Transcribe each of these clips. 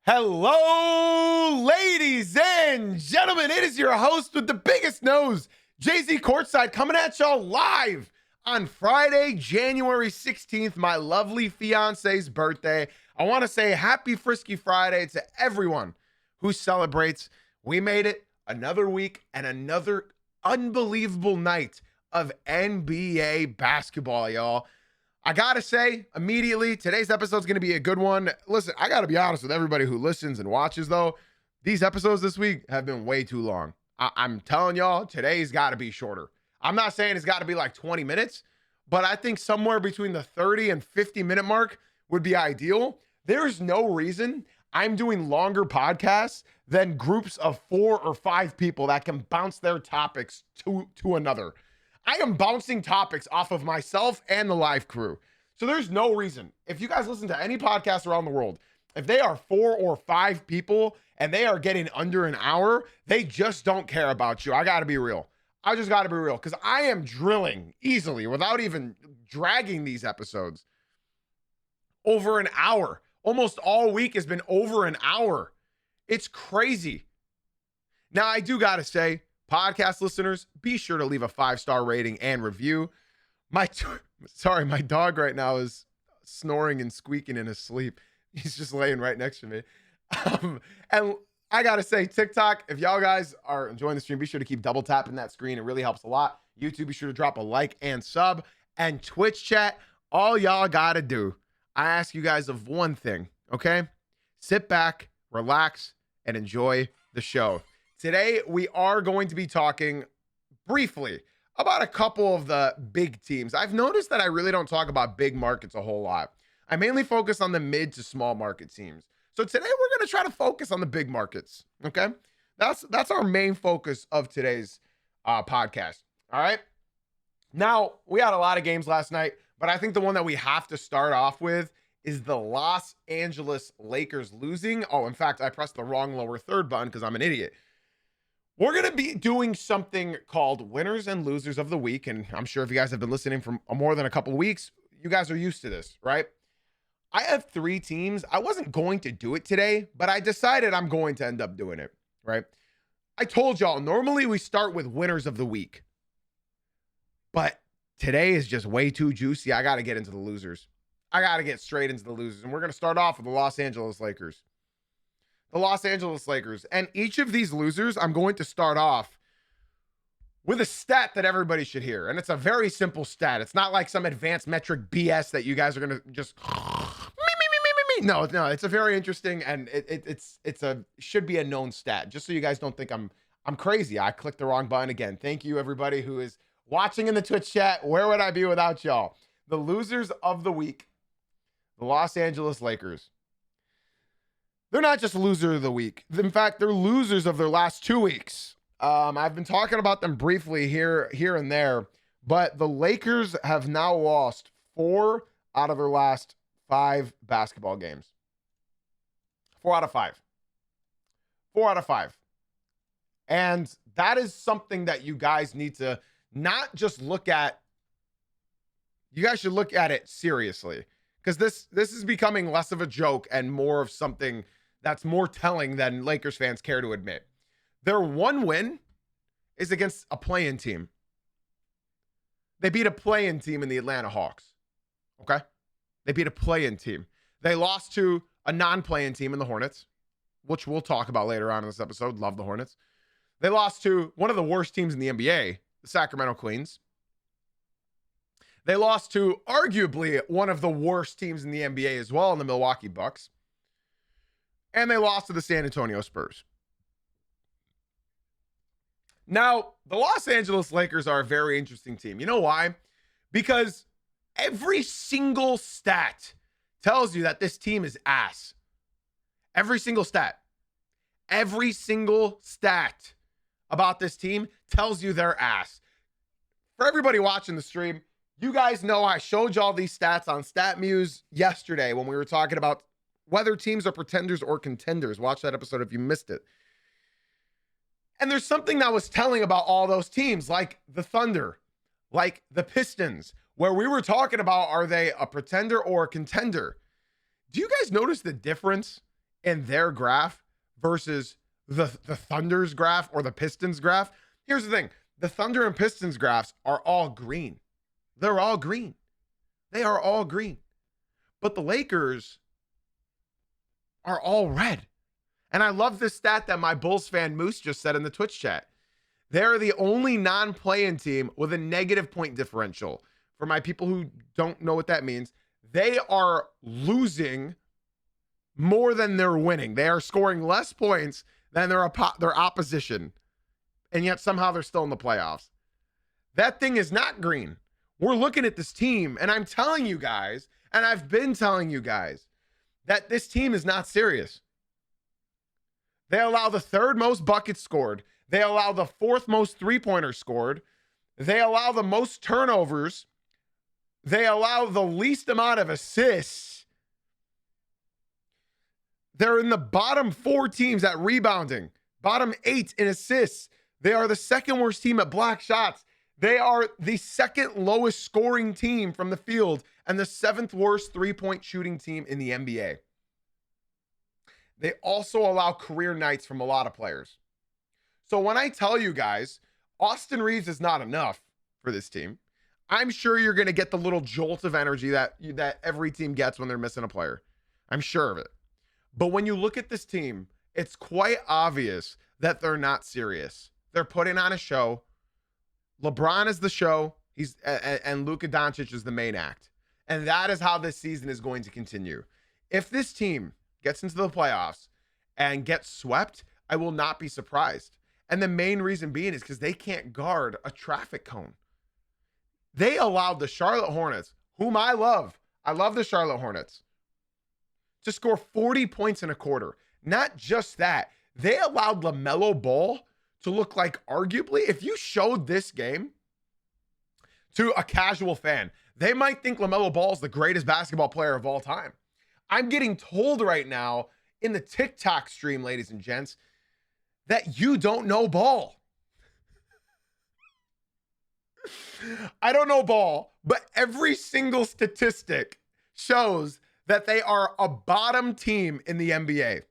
Hello, ladies and gentlemen. It is your host with the biggest nose, Jay-Z Courtside, coming at y'all live on Friday, January 16th, my lovely fiance's birthday. I want to say happy Frisky Friday to everyone who celebrates. We made it another week and another unbelievable night of NBA basketball, y'all. I gotta say, immediately, today's episode is going to be a good one. Listen, I gotta be honest with everybody who listens and watches, though. These episodes this week have been way too long. I'm telling y'all, today's got to be shorter. I'm not saying it's got to be like 20 minutes, but I think somewhere between the 30 and 50-minute mark would be ideal. There's no reason I'm doing longer podcasts than groups of 4 or 5 people that can bounce their topics to another. I am bouncing topics off of myself and the live crew. So there's no reason. If you guys listen to any podcast around the world, if they are 4 or 5 people and they are getting under an hour, they just don't care about you. I got to be real. I just got to be real because I am drilling easily without even dragging these episodes over an hour. Almost all week has been over an hour. It's crazy. Now, I do got to say, podcast listeners, be sure to leave a 5-star rating and review. My dog right now is snoring and squeaking in his sleep. He's just laying right next to me. And I got to say, TikTok, if y'all guys are enjoying the stream, be sure to keep double tapping that screen. It really helps a lot. YouTube, be sure to drop a like and sub. And Twitch chat, all y'all got to do, I ask you guys of one thing, okay? Sit back, relax, and enjoy the show. Today, we are going to be talking briefly about a couple of the big teams. I've noticed that I really don't talk about big markets a whole lot. I mainly focus on the mid to small market teams. So today, we're going to try to focus on the big markets, okay? That's our main focus of today's podcast, all right? Now, we had a lot of games last night, but I think the one that we have to start off with is the Los Angeles Lakers losing. Oh, in fact, I pressed the wrong lower third button because I'm an idiot. We're going to be doing something called Winners and Losers of the Week. And I'm sure if you guys have been listening for more than a couple of weeks, you guys are used to this, right? I have 3 teams. I wasn't going to do it today, but I decided I'm going to end up doing it, right? I told y'all, normally we start with Winners of the Week. But today is just way too juicy. I got to get into the losers. I got to get straight into the losers. And we're going to start off with the Los Angeles Lakers. The Los Angeles Lakers. And each of these losers, I'm going to start off with a stat that everybody should hear. And it's a very simple stat. It's not like some advanced metric BS that you guys are going to just No, it's a very interesting and it's should be a known stat. Just so you guys don't think I'm crazy. I clicked the wrong button again. Thank you everybody who is watching in the Twitch chat. Where would I be without y'all? The losers of the week, the Los Angeles Lakers. They're not just loser of the week. In fact, they're losers of their last 2 weeks. I've been talking about them briefly here and there, but the Lakers have now lost 4 out of their last 5 basketball games. 4 out of 5. 4 out of 5. And that is something that you guys need to not just look at. You guys should look at it seriously, because this is becoming less of a joke and more of something that's more telling than Lakers fans care to admit. Their one win is against a play-in team. They beat a play-in team in the Atlanta Hawks. Okay? They beat a play-in team. They lost to a non-play-in team in the Hornets, which we'll talk about later on in this episode. Love the Hornets. They lost to one of the worst teams in the NBA, the Sacramento Queens. They lost to arguably one of the worst teams in the NBA as well, in the Milwaukee Bucks. And they lost to the San Antonio Spurs. Now, the Los Angeles Lakers are a very interesting team. You know why? Because every single stat tells you that this team is ass. Every single stat. Every single stat about this team tells you they're ass. For everybody watching the stream, you guys know I showed y'all these stats on StatMuse yesterday when we were talking about whether teams are pretenders or contenders. Watch that episode if you missed it. And there's something that was telling about all those teams, like the Thunder, like the Pistons, where we were talking about, are they a pretender or a contender? Do you guys notice the difference in their graph versus the Thunder's graph or the Pistons graph. Here's the thing. The Thunder and Pistons graphs are all green. They're all green. They are all green. But the Lakers are all red. And I love this stat that my Bulls fan Moose just said in the Twitch chat. They're the only non-play-in team with a negative point differential. For my people who don't know what that means, they are losing more than they're winning. They are scoring less points than their opposition. And yet somehow they're still in the playoffs. That thing is not green. We're looking at this team, and I'm telling you guys, and I've been telling you guys, that this team is not serious. They allow the third most buckets scored. They allow the fourth most three-pointers scored. They allow the most turnovers. They allow the least amount of assists. They're in the bottom 4 teams at rebounding, bottom 8 in assists. They are the second worst team at block shots. They are the second lowest scoring team from the field and the 7th worst three-point shooting team in the NBA. They also allow career nights from a lot of players. So when I tell you guys, Austin Reeves is not enough for this team, I'm sure you're going to get the little jolt of energy that every team gets when they're missing a player. I'm sure of it. But when you look at this team, it's quite obvious that they're not serious. They're putting on a show. LeBron is the show. And Luka Doncic is the main act. And that is how this season is going to continue. If this team gets into the playoffs and gets swept, I will not be surprised. And the main reason being is because they can't guard a traffic cone. They allowed the Charlotte Hornets, whom I love the Charlotte Hornets, to score 40 points in a quarter. Not just that, they allowed LaMelo Ball to look like, arguably, if you showed this game to a casual fan, they might think LaMelo Ball is the greatest basketball player of all time. I'm getting told right now in the TikTok stream, ladies and gents, that you don't know ball. I don't know ball, but every single statistic shows that they are a bottom team in the NBA.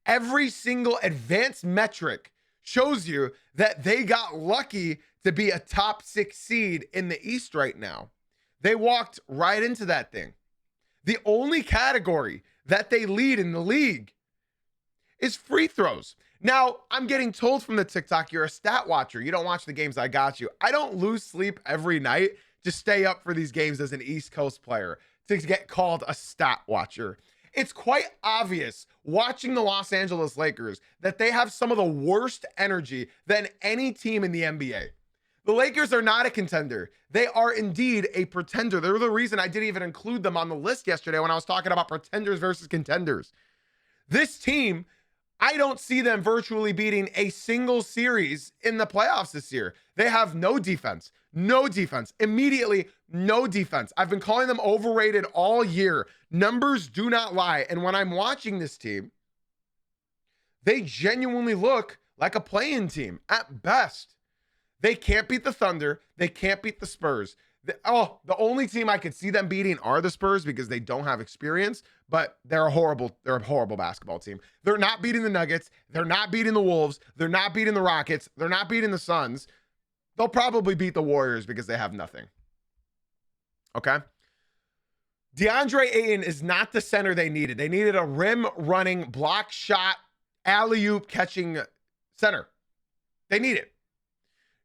Every single advanced metric shows you that they got lucky to be a top 6 seed in the East right now. They walked right into that thing. The only category that they lead in the league is free throws. Now, I'm getting told from the TikTok, you're a stat watcher. You don't watch the games. I got you. I don't lose sleep every night to stay up for these games as an East Coast player to get called a stat watcher. It's quite obvious watching the Los Angeles Lakers that they have some of the worst energy than any team in the NBA. The Lakers are not a contender. They are indeed a pretender. They're the reason I didn't even include them on the list yesterday when I was talking about pretenders versus contenders. This team, I don't see them virtually beating a single series in the playoffs this year. They have no defense. Immediately, no defense. I've been calling them overrated all year. Numbers do not lie. And when I'm watching this team, they genuinely look like a play-in team at best. They can't beat the Thunder. They can't beat the Spurs. The only team I could see them beating are the Spurs because they don't have experience, but they're a horrible basketball team. They're not beating the Nuggets. They're not beating the Wolves. They're not beating the Rockets. They're not beating the Suns. They'll probably beat the Warriors because they have nothing. Okay? DeAndre Ayton is not the center they needed. They needed a rim running, block shot, alley-oop catching center. They need it.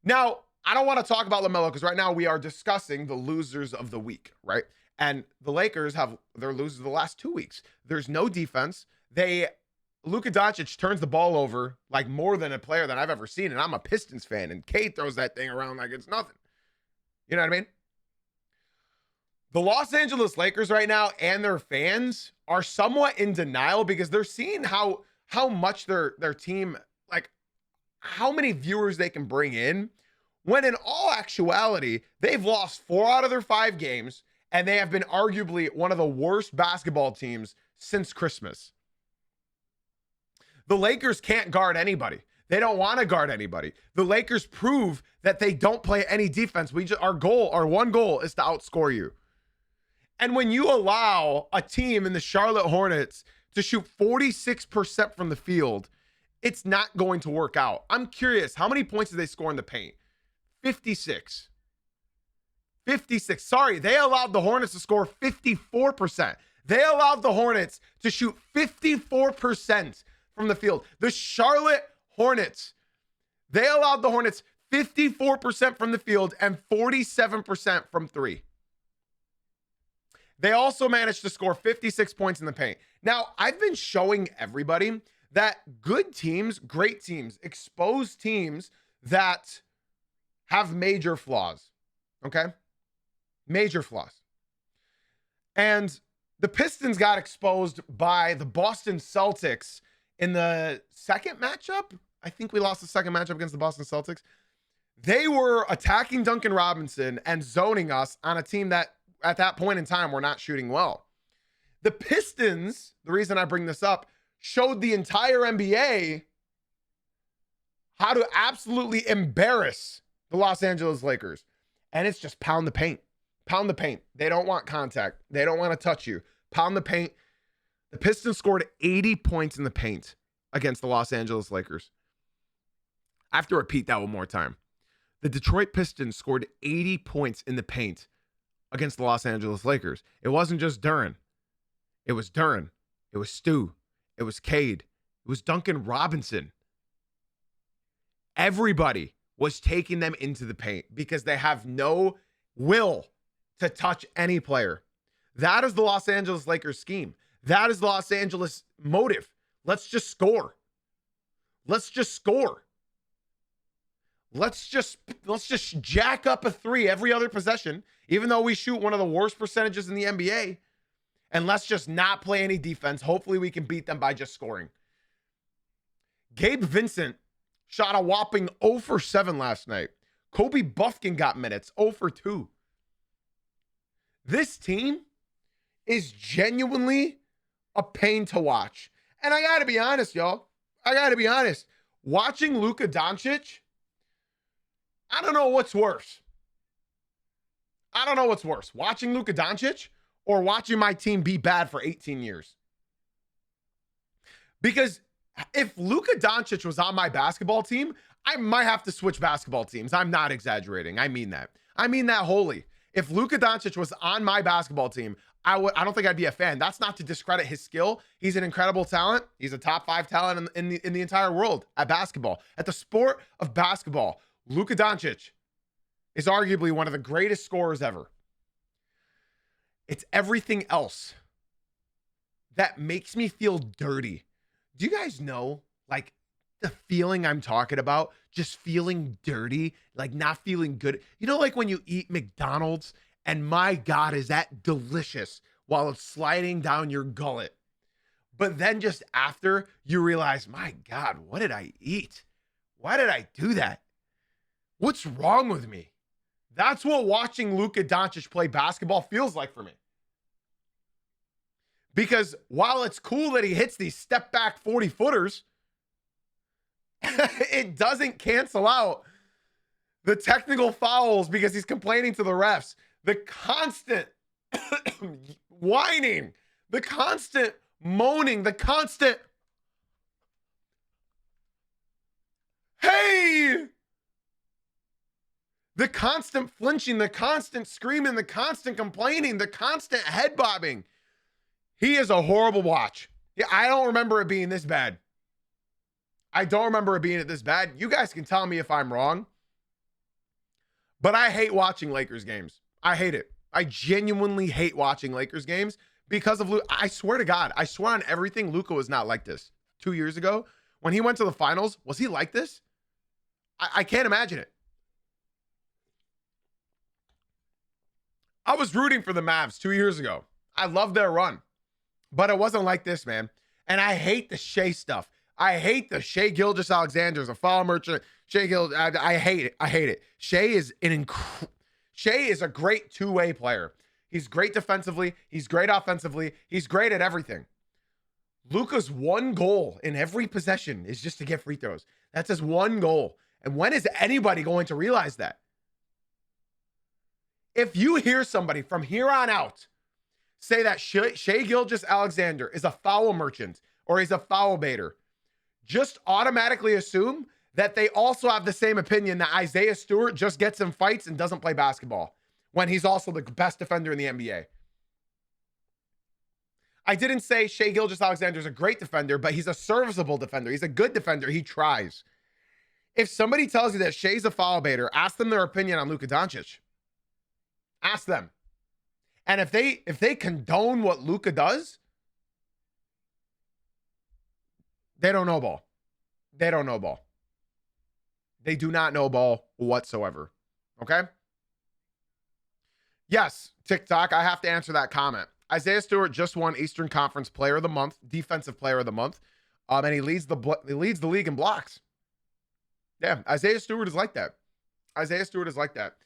Now, I don't want to talk about LaMelo because right now we are discussing the losers of the week, right? And the Lakers have their losers the last 2 weeks. There's no defense. Luka Doncic turns the ball over like more than a player that I've ever seen. And I'm a Pistons fan, and Kate throws that thing around like it's nothing. You know what I mean? The Los Angeles Lakers right now and their fans are somewhat in denial because they're seeing how much their team, like how many viewers they can bring in, when in all actuality, they've lost 4 out of their 5 games, and they have been arguably one of the worst basketball teams since Christmas. The Lakers can't guard anybody. They don't want to guard anybody. The Lakers prove that they don't play any defense. Our one goal is to outscore you. And when you allow a team in the Charlotte Hornets to shoot 46% from the field, it's not going to work out. I'm curious, how many points did they score in the paint? 56. 56. Sorry, they allowed the Hornets to score 54%. They allowed the Hornets to shoot 54% from the field. The Charlotte Hornets, they allowed the Hornets 54% from the field and 47% from three. They also managed to score 56 points in the paint. Now, I've been showing everybody that good teams, great teams, expose teams that have major flaws. Okay? Major flaws. And the Pistons got exposed by the Boston Celtics in the second matchup. I think we lost the second matchup against the Boston Celtics. They were attacking Duncan Robinson and zoning us on a team that at that point in time were not shooting well. The Pistons, the reason I bring this up, showed the entire NBA how to absolutely embarrass the Los Angeles Lakers. And it's just pound the paint. Pound the paint. They don't want contact. They don't want to touch you. Pound the paint. The Pistons scored 80 points in the paint against the Los Angeles Lakers. I have to repeat that one more time. The Detroit Pistons scored 80 points in the paint against the Los Angeles Lakers. It wasn't just Duren. It was Duren. It was Stu. It was Cade. It was Duncan Robinson. Everybody was taking them into the paint because they have no will to touch any player. That is the Los Angeles Lakers scheme. That is the Los Angeles motive. Let's just score. Let's just score. Let's just jack up a three every other possession, even though we shoot one of the worst percentages in the NBA. And let's just not play any defense. Hopefully we can beat them by just scoring. Gabe Vincent shot a whopping 0 for 7 last night. Kobe Buffkin got minutes, 0 for 2. This team is genuinely a pain to watch. And I got to be honest, y'all. I got to be honest. Watching Luka Doncic, I don't know what's worse. I don't know what's worse. Watching Luka Doncic or watching my team be bad for 18 years. Because if Luka Doncic was on my basketball team, I might have to switch basketball teams. I'm not exaggerating. I mean that. I mean that wholly. If Luka Doncic was on my basketball team, I don't think I'd be a fan. That's not to discredit his skill. He's an incredible talent. He's a top 5 talent in the entire world at basketball. At the sport of basketball, Luka Doncic is arguably one of the greatest scorers ever. It's everything else that makes me feel dirty. Do you guys know, like, the feeling I'm talking about? Just feeling dirty, like not feeling good. You know, like when you eat McDonald's and my God, is that delicious while it's sliding down your gullet. But then just after you realize, my God, what did I eat? Why did I do that? What's wrong with me? That's what watching Luka Doncic play basketball feels like for me. Because while it's cool that he hits these step back 40-footers, it doesn't cancel out the technical fouls because he's complaining to the refs. The constant whining, the constant moaning, the constant, hey, the constant flinching, the constant screaming, the constant complaining, the constant head bobbing. He is a horrible watch. Yeah, I don't remember it being this bad. I don't remember it being this bad. You guys can tell me if I'm wrong. But I hate watching Lakers games. I hate it. I genuinely hate watching Lakers games because of Luka. I swear to God, I swear on everything, Luka was not like this 2 years ago. When he went to the finals, was he like this? I can't imagine it. I was rooting for the Mavs 2 years ago. I loved their run. But it wasn't like this, man. And I hate the Shea stuff. I hate the Shea Gilgeous-Alexander's a foul merchant. Shea Gilgeous, I hate it. I hate it. Shea is a great two-way player. He's great defensively. He's great offensively. He's great at everything. Luka's one goal in every possession is just to get free throws. That's his one goal. And when is anybody going to realize that? If you hear somebody from here on out say that Shea Gilgeous-Alexander is a foul merchant or he's a foul baiter, just automatically assume that they also have the same opinion that Isaiah Stewart just gets in fights and doesn't play basketball when he's also the best defender in the NBA. I didn't say Shea Gilgeous-Alexander is a great defender, but he's a serviceable defender. He's a good defender. He tries. If somebody tells you that Shea's a foul baiter, ask them their opinion on Luka Doncic. Ask them. And if they condone what Luka does, they don't know ball. They don't know ball. They do not know ball whatsoever. Okay? Yes, TikTok, I have to answer that comment. Isaiah Stewart just won Eastern Conference Player of the Month, Defensive Player of the Month, and he leads the league in blocks. Yeah, Isaiah Stewart is like that. Isaiah Stewart is like that.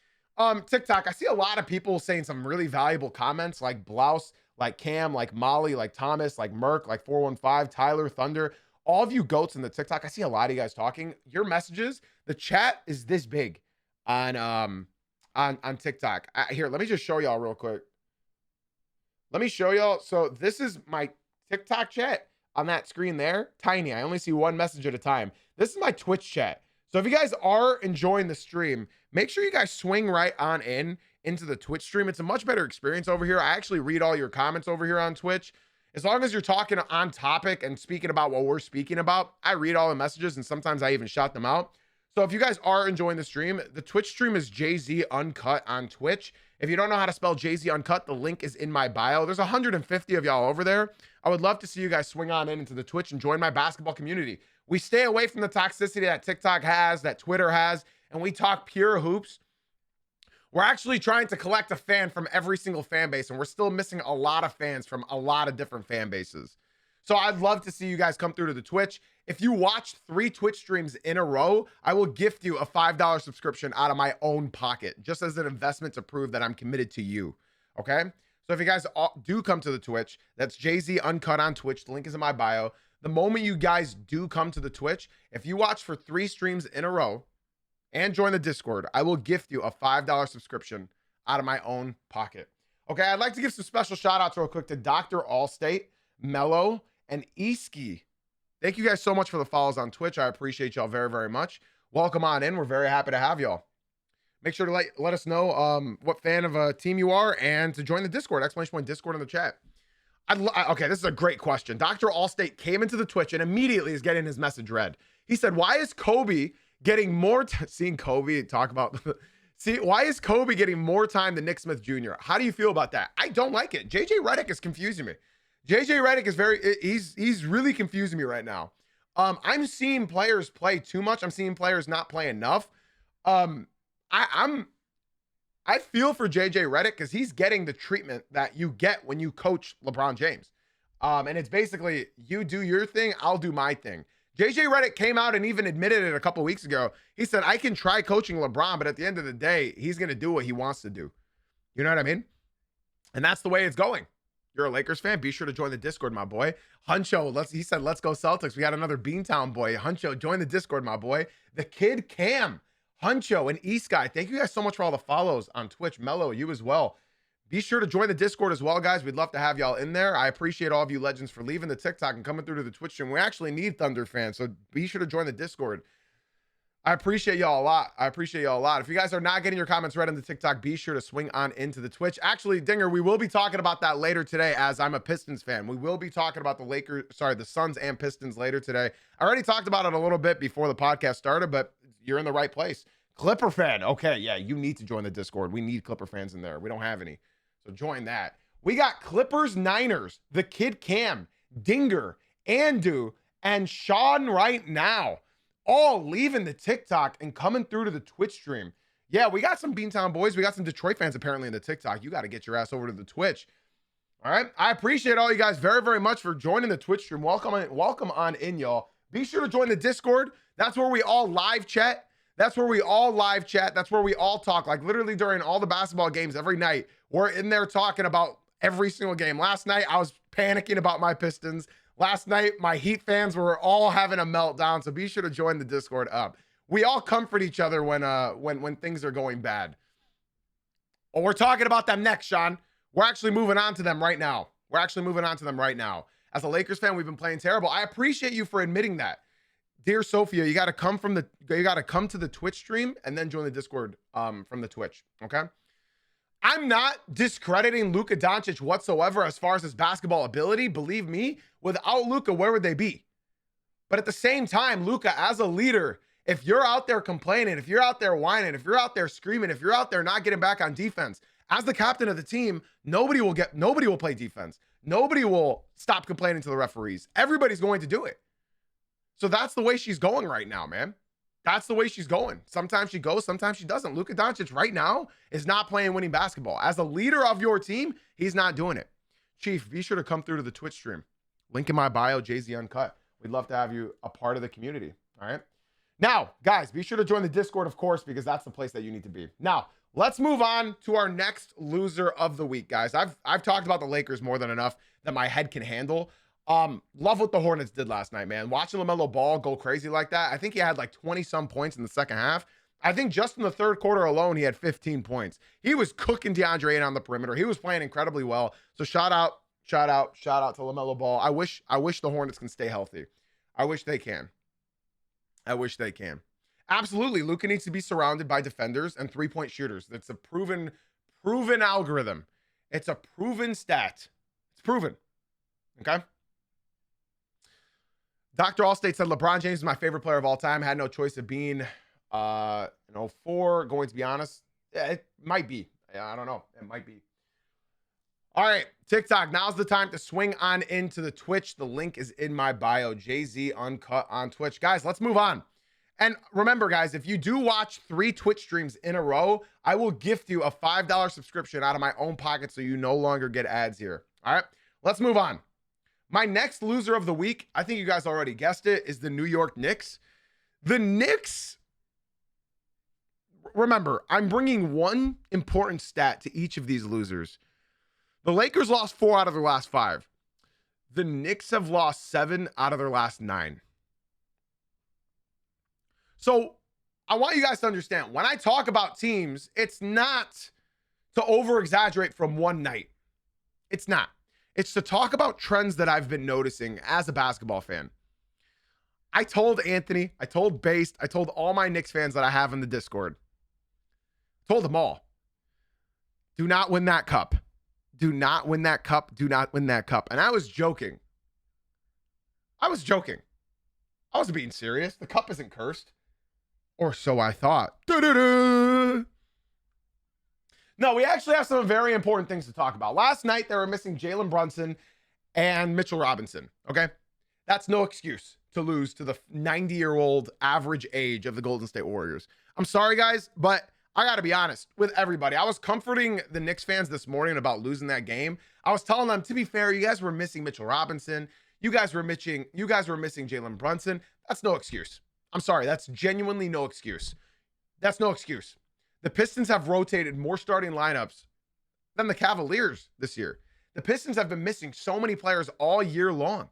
TikTok, I see a lot of people saying some really valuable comments like Blouse, like Cam, like Molly, like Thomas, like Merck, like 415, Tyler, Thunder. All of you goats in the TikTok, I see a lot of you guys talking. Your messages, the chat is this big on TikTok. Here, let me just show y'all real quick. Let me show y'all. So this is my TikTok chat on that screen there. Tiny. I only see one message at a time. This is my Twitch chat. So if you guys are enjoying the stream, make sure you guys swing right on into the Twitch stream. It's a much better experience over here. I actually read all your comments over here on Twitch. As long as you're talking on topic and speaking about what we're speaking about, I read all the messages and sometimes I even shout them out. So if you guys are enjoying the stream, the Twitch stream is Jay-Z Uncut on Twitch. If you don't know how to spell Jay-Z Uncut, the link is in my bio. There's 150 of y'all over there. I would love to see you guys swing on into the Twitch and join my basketball community. We stay away from the toxicity that TikTok has, that Twitter has, and we talk pure hoops. We're actually trying to collect a fan from every single fan base, and we're still missing a lot of fans from a lot of different fan bases. So I'd love to see you guys come through to the Twitch. If you watch 3 Twitch streams in a row, I will gift you a $5 subscription out of my own pocket, just as an investment to prove that I'm committed to you. Okay? So if you guys do come to the Twitch, that's Jay-Z Uncut on Twitch. The link is in my bio. The moment you guys do come to the Twitch, if you watch for 3 streams in a row and join the Discord, I will gift you a $5 subscription out of my own pocket. Okay, I'd like to give some special shout outs real quick to Dr. Allstate, Mello, and Eski. Thank you guys so much for the follows on Twitch. I appreciate y'all very, very much. Welcome on in. We're very happy to have y'all. Make sure to let us know what fan of a team you are and to join the Discord. Exclamation point Discord in the chat. Okay, this is a great question. Dr. Allstate came into the Twitch and immediately is getting his message read. He said, why is Kobe getting more seeing Kobe talk about why is Kobe getting more time than Nick Smith Jr.? How do you feel about that? I don't like it. JJ Redick is confusing me. JJ Redick is he's really confusing me right now. I'm seeing players play too much. I'm seeing players not play enough. I feel for JJ Redick because he's getting the treatment that you get when you coach LeBron James. And it's basically you do your thing, I'll do my thing. JJ Redick came out and even admitted it a couple weeks ago. He said, I can try coaching LeBron, but at the end of the day, he's going to do what he wants to do. You know what I mean? And that's the way it's going. You're a Lakers fan, be sure to join the Discord, my boy. Huncho, he said, let's go Celtics. We got another Beantown boy. Huncho, join the Discord, my boy. The kid Cam, Huncho, and East Guy. Thank you guys so much for all the follows on Twitch. Mello, you as well. Be sure to join the Discord as well, guys. We'd love to have y'all in there. I appreciate all of you legends for leaving the TikTok and coming through to the Twitch stream. We actually need Thunder fans, so be sure to join the Discord. I appreciate y'all a lot. If you guys are not getting your comments read on the TikTok, be sure to swing on into the Twitch. Actually, Dinger, we will be talking about that later today as I'm a Pistons fan. We will be talking about the Suns and Pistons later today. I already talked about it a little bit before the podcast started, but you're in the right place. Clipper fan. Okay, yeah, you need to join the Discord. We need Clipper fans in there. We don't have any. So join that. We got Clippers, Niners, the kid Cam, Dinger, Andu, and Sean right now, all leaving the TikTok and coming through to the Twitch stream. Yeah, we got some Beantown boys. We got some Detroit fans apparently in the TikTok. You got to get your ass over to the Twitch. All right. I appreciate all you guys very, very much for joining the Twitch stream. Welcome on in, y'all. Be sure to join the Discord. That's where we all live chat. That's where we all talk. Like literally during all the basketball games every night, we're in there talking about every single game. Last night, I was panicking about my Pistons. Last night, my Heat fans were all having a meltdown. So be sure to join the Discord up. We all comfort each other when things are going bad. Oh, we're talking about them next, Sean. We're actually moving on to them right now. As a Lakers fan, we've been playing terrible. I appreciate you for admitting that. Dear Sophia, you got to come to the Twitch stream and then join the Discord from the Twitch, okay? I'm not discrediting Luka Doncic whatsoever as far as his basketball ability. Believe me, without Luka, where would they be? But at the same time, Luka, as a leader, if you're out there complaining, if you're out there whining, if you're out there screaming, if you're out there not getting back on defense, as the captain of the team, nobody will play defense. Nobody will stop complaining to the referees. Everybody's going to do it. So that's the way she's going right now, man. That's the way she's going. Sometimes she goes, sometimes she doesn't. Luka Doncic right now is not playing winning basketball. As a leader of your team, he's not doing it. Chief, be sure to come through to the Twitch stream. Link in my bio, Jay-Z Uncut. We'd love to have you a part of the community, all right? Now, guys, be sure to join the Discord, of course, because that's the place that you need to be. Now, let's move on to our next loser of the week, guys. I've talked about the Lakers more than enough that my head can handle. Love what the Hornets did last night, man. Watching LaMelo Ball go crazy like that. I think he had like 20-some points in the second half. I think just in the third quarter alone, he had 15 points. He was cooking DeAndre Ayton on the perimeter. He was playing incredibly well. So shout out to LaMelo Ball. I wish the Hornets can stay healthy. I wish they can. Absolutely. Luka needs to be surrounded by defenders and three-point shooters. That's a proven algorithm. It's a proven stat. It's proven. Okay? Dr. Allstate said, LeBron James is my favorite player of all time. Had no choice of being an 04, going to be honest. Yeah, it might be. I don't know. It might be. All right, TikTok. Now's the time to swing on into the Twitch. The link is in my bio. Jay-Z Uncut on Twitch. Guys, let's move on. And remember, guys, if you do watch 3 Twitch streams in a row, I will gift you a $5 subscription out of my own pocket so you no longer get ads here. All right, let's move on. My next loser of the week, I think you guys already guessed it, is the New York Knicks. The Knicks, remember, I'm bringing one important stat to each of these losers. The Lakers lost 4 out of their last 5. The Knicks have lost 7 out of their last 9. So I want you guys to understand, when I talk about teams, it's not to over-exaggerate from one night. It's not. It's to talk about trends that I've been noticing as a basketball fan. I told Anthony, I told Based, I told all my Knicks fans that I have in the Discord. Told them all. Do not win that cup. Do not win that cup. Do not win that cup. And I was joking. I wasn't being serious. The cup isn't cursed. Or so I thought. Da-da-da. No, we actually have some very important things to talk about. Last night, they were missing Jalen Brunson and Mitchell Robinson, okay? That's no excuse to lose to the 90-year-old average age of the Golden State Warriors. I'm sorry, guys, but I got to be honest with everybody. I was comforting the Knicks fans this morning about losing that game. I was telling them, to be fair, you guys were missing Mitchell Robinson. You guys were missing Jalen Brunson. That's no excuse. I'm sorry. That's genuinely no excuse. That's no excuse. The Pistons have rotated more starting lineups than the Cavaliers this year. The Pistons have been missing so many players all year long.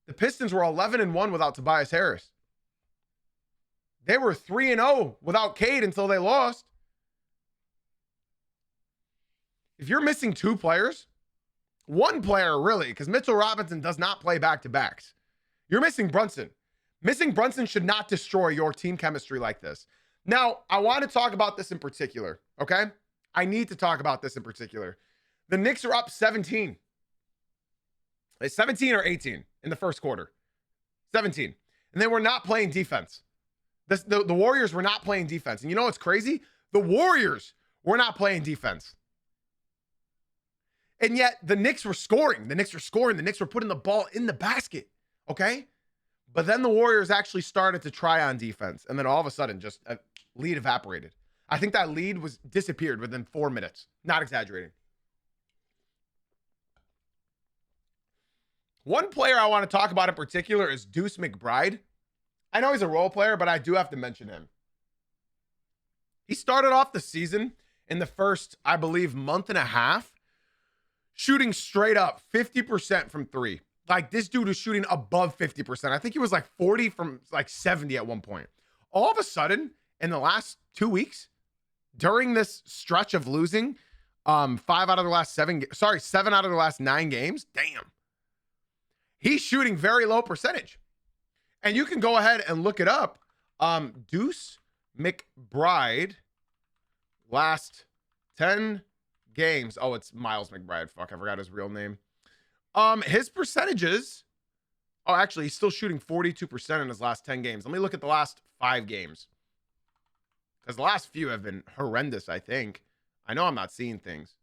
The Pistons were 11-1 without Tobias Harris. They were 3-0 without Cade until they lost. If you're missing 2 players, 1 player really, because Mitchell Robinson does not play back-to-backs. You're missing Brunson. Missing Brunson should not destroy your team chemistry like this. Now, I want to talk about this in particular, okay? I need to talk about this in particular. The Knicks are up 17. It's 17 or 18 in the first quarter. 17. And they were not playing defense. The Warriors were not playing defense. And you know what's crazy? The Warriors were not playing defense. And yet, the Knicks were scoring. The Knicks were putting the ball in the basket, okay? But then the Warriors actually started to try on defense. And then all of a sudden, just a lead evaporated. I think that lead was disappeared within 4 minutes. Not exaggerating. One player I want to talk about in particular is Deuce McBride. I know he's a role player, but I do have to mention him. He started off the season in the first, I believe, month and a half, shooting straight up 50% from 3. Like, this dude was shooting above 50%. I think he was like 40 from like 70 at one point. All of a sudden, in the last 2 weeks, during this stretch of losing, 7 out of the last 9 games. Damn. He's shooting very low percentage. And you can go ahead and look it up. Deuce McBride, last 10 games. Oh, it's Miles McBride. Fuck, I forgot his real name. His percentages. Oh, actually, he's still shooting 42% in his last 10 games. Let me look at the last 5 games. Because the last few have been horrendous, I think. I know I'm not seeing things.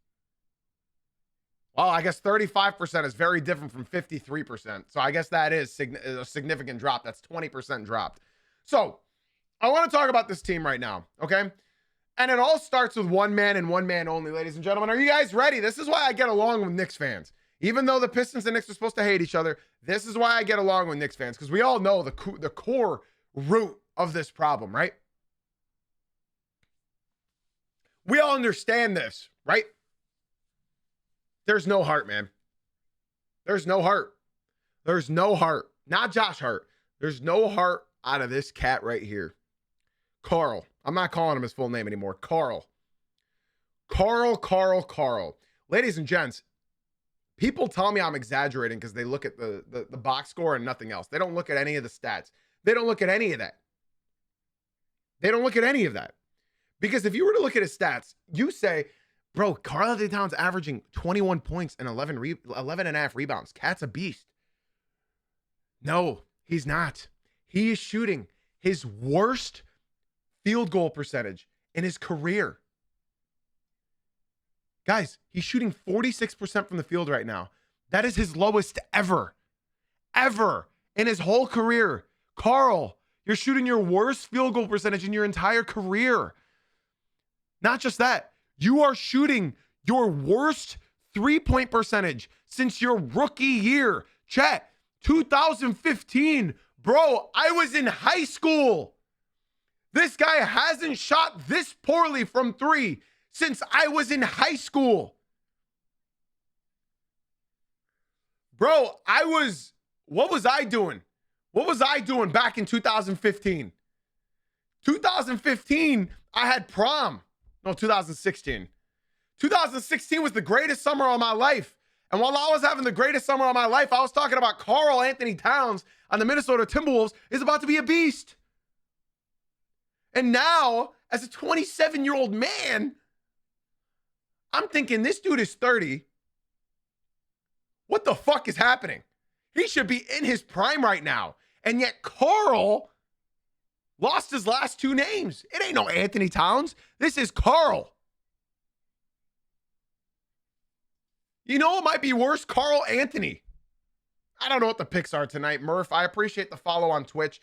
Well, I guess 35% is very different from 53%. So I guess that is a significant drop. That's 20% dropped. So I want to talk about this team right now, okay? And it all starts with one man and one man only, ladies and gentlemen. Are you guys ready? This is why I get along with Knicks fans. Even though the Pistons and Knicks are supposed to hate each other, this is why I get along with Knicks fans, because we all know the core root of this problem, right? We all understand this, right? There's no heart, man. There's no heart. There's no heart. Not Josh Hart. There's no heart out of this cat right here. Carl. I'm not calling him his full name anymore. Carl. Ladies and gents, people tell me I'm exaggerating because they look at the box score and nothing else. They don't look at any of the stats. They don't look at any of that. Because if you were to look at his stats, you say, bro, Karl-Anthony Towns averaging 21 points and 11 and a half rebounds. Cat's a beast. No, he's not. He is shooting his worst field goal percentage in his career. Guys, he's shooting 46% from the field right now. That is his lowest ever in his whole career. Carl, you're shooting your worst field goal percentage in your entire career. Not just that, you are shooting your worst three-point percentage since your rookie year. Chat, 2015, bro, I was in high school. This guy hasn't shot this poorly from 3 since I was in high school. Bro, what was I doing? What was I doing back in 2015? 2015, I had prom. No, 2016. 2016 was the greatest summer of my life. And while I was having the greatest summer of my life, I was talking about Karl-Anthony Towns on the Minnesota Timberwolves is about to be a beast. And now, as a 27-year-old man, I'm thinking this dude is 30. What the fuck is happening? He should be in his prime right now. And yet Carl lost his last 2 names. It ain't no Anthony Towns. This is Carl. You know what might be worse? Karl-Anthony. I don't know what the picks are tonight, Murph. I appreciate the follow on Twitch.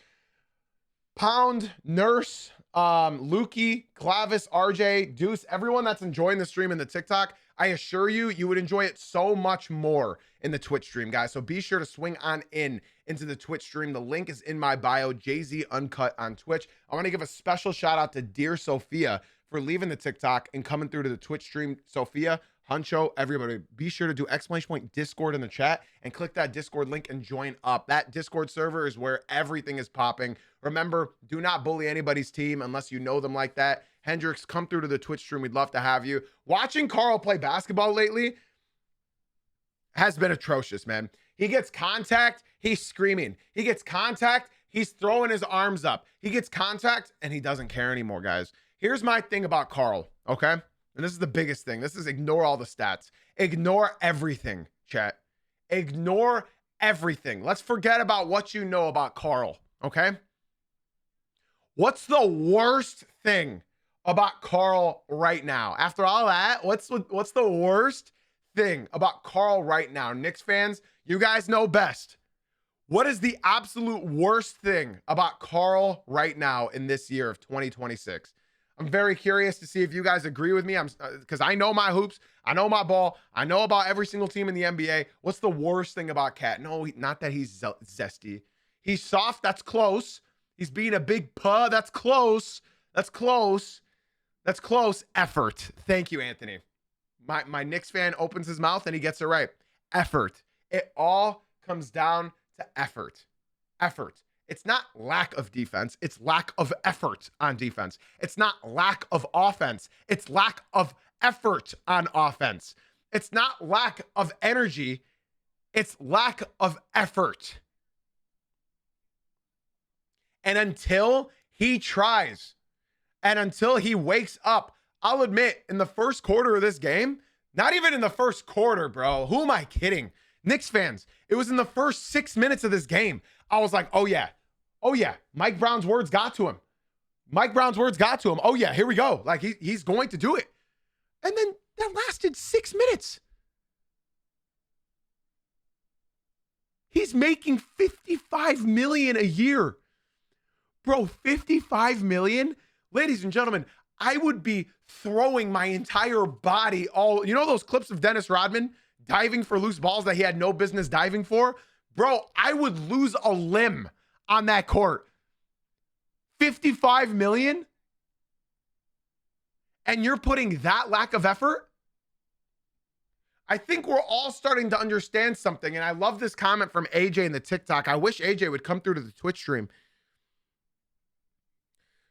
Pound, Nurse, Lukey, Clavis, RJ, Deuce, everyone that's enjoying the stream in the TikTok, I assure you, you would enjoy it so much more in the Twitch stream, guys. So be sure to swing on into the Twitch stream. The link is in my bio, Jay-Z Uncut on Twitch. I want to give a special shout out to Dear Sophia for leaving the TikTok and coming through to the Twitch stream. Sophia, Huncho, everybody, be sure to do exclamation point Discord in the chat and click that Discord link and join up. That Discord server is where everything is popping. Remember, do not bully anybody's team unless you know them like that. Hendrix, come through to the Twitch stream. We'd love to have you. Watching Carl play basketball lately has been atrocious, man. He gets contact, he's screaming. He gets contact, he's throwing his arms up. He gets contact, and he doesn't care anymore, guys. Here's my thing about Carl, okay? And this is the biggest thing. This is ignore all the stats. Ignore everything, chat. Ignore everything. Let's forget about what you know about Carl, okay? What's the worst thing about Carl right now? After all that, what's the worst thing about Carl right now? Knicks fans, you guys know best. What is the absolute worst thing about Carl right now in this year of 2026? I'm very curious to see if you guys agree with me. Because I know my hoops. I know my ball. I know about every single team in the NBA. What's the worst thing about Cat? No, not that he's zesty. He's soft. That's close. He's being a big puh. That's close. That's close. That's close. Effort. Thank you, Anthony. My Knicks fan opens his mouth and he gets it right. Effort. It all comes down to effort. Effort. It's not lack of defense. It's lack of effort on defense. It's not lack of offense. It's lack of effort on offense. It's not lack of energy. It's lack of effort. And until he tries and until he wakes up, I'll admit, in the first quarter of this game, not even in the first quarter, bro. Who am I kidding? Knicks fans, it was in the first 6 minutes of this game. I was like, oh yeah. Mike Brown's words got to him. Oh yeah, here we go. Like he's going to do it. And then that lasted 6 minutes. He's making $55 million a year. Bro, $55 million? Ladies and gentlemen, I would be throwing my entire body you know those clips of Dennis Rodman diving for loose balls that he had no business diving for? Bro, I would lose a limb on that court. $55 million? And you're putting that lack of effort? I think we're all starting to understand something. And I love this comment from AJ in the TikTok. I wish AJ would come through to the Twitch stream.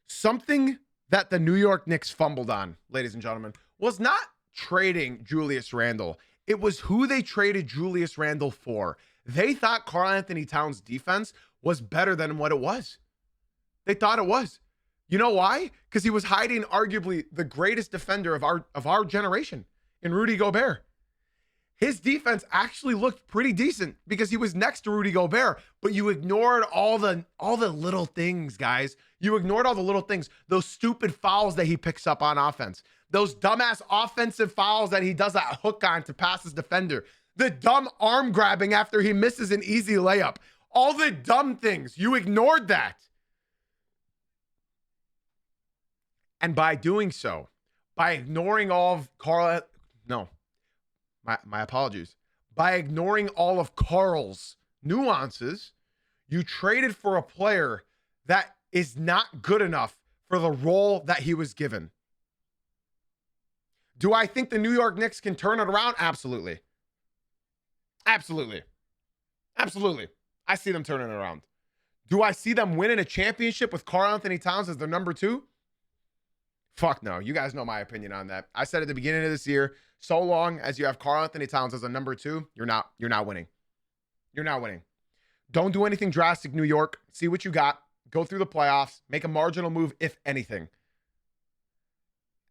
Something that the New York Knicks fumbled on, ladies and gentlemen, was not trading Julius Randle. It was who they traded Julius Randle for. They thought Karl Anthony Towns' defense was better than what it was. They thought it was. You know why? Because he was hiding arguably the greatest defender of our generation in Rudy Gobert. His defense actually looked pretty decent because he was next to Rudy Gobert, but you ignored all the little things, guys. You ignored all the little things, those stupid fouls that he picks up on offense, those dumbass offensive fouls that he does that hook on to pass his defender, the dumb arm grabbing after he misses an easy layup, all the dumb things. You ignored that. And by doing so, by ignoring all of my apologies. By ignoring all of Karl's nuances, you traded for a player that is not good enough for the role that he was given. Do I think the New York Knicks can turn it around? Absolutely. Absolutely. I see them turning it around. Do I see them winning a championship with Karl Anthony Towns as their number 2? Fuck no. You guys know my opinion on that. I said at the beginning of this year, so long as you have Karl Anthony Towns as a number 2, you're not winning. You're not winning. Don't do anything drastic, New York. See what you got. Go through the playoffs. Make a marginal move, if anything.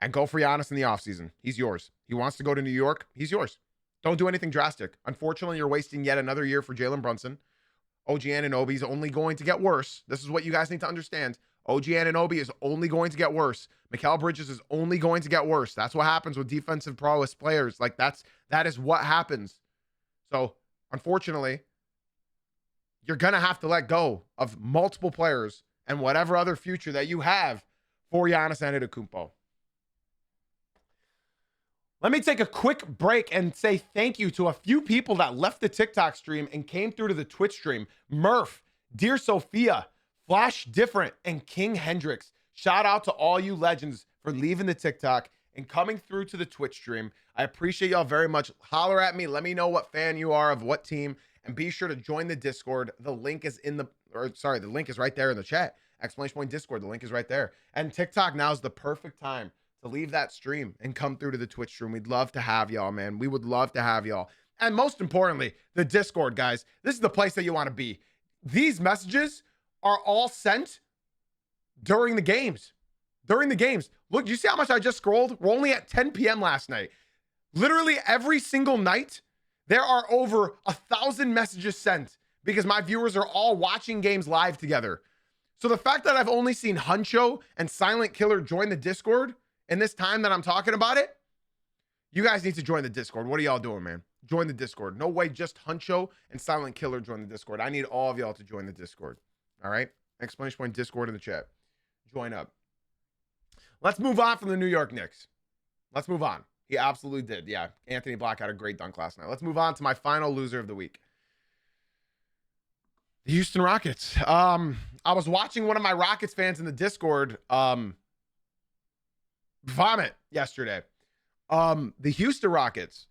And go for Giannis in the offseason. He's yours. He wants to go to New York. He's yours. Don't do anything drastic. Unfortunately, you're wasting yet another year for Jalen Brunson. OG Anunoby is only going to get worse. This is what you guys need to understand. OG Anunoby is only going to get worse. Mikal Bridges is only going to get worse. That's what happens with defensive prowess players. Like that is what happens. So, unfortunately, you're going to have to let go of multiple players and whatever other future that you have for Giannis Antetokounmpo. Let me take a quick break and say thank you to a few people that left the TikTok stream and came through to the Twitch stream. Murph, Dear Sophia, Flash Different, and King Hendricks. Shout out to all you legends for leaving the TikTok and coming through to the Twitch stream. I appreciate y'all very much. Holler at me. Let me know what fan you are of what team. And be sure to join the Discord. The link is the link is right there in the chat. Exclamation point Discord. The link is right there. And TikTok now is the perfect time to leave that stream and come through to the Twitch stream. We'd love to have y'all, man. We would love to have y'all. And most importantly, the Discord, guys. This is the place that you want to be. These messages are all sent during the games. Look, you see how much I just scrolled? We're only at 10 p.m. last night. Literally every single night, there are over 1,000 messages sent because my viewers are all watching games live together. So the fact that I've only seen Huncho and Silent Killer join the Discord in this time that I'm talking about it, you guys need to join the Discord. What are y'all doing, man? Join the Discord. No way just Huncho and Silent Killer join the Discord. I need all of y'all to join the Discord. All right? Exclamation point Discord in the chat. Join up. Let's move on from the New York Knicks. Let's move on. He absolutely did. Yeah, Anthony Black had a great dunk last night. Let's move on to my final loser of the week. The Houston Rockets. I was watching one of my Rockets fans in the Discord vomit yesterday. The Houston Rockets.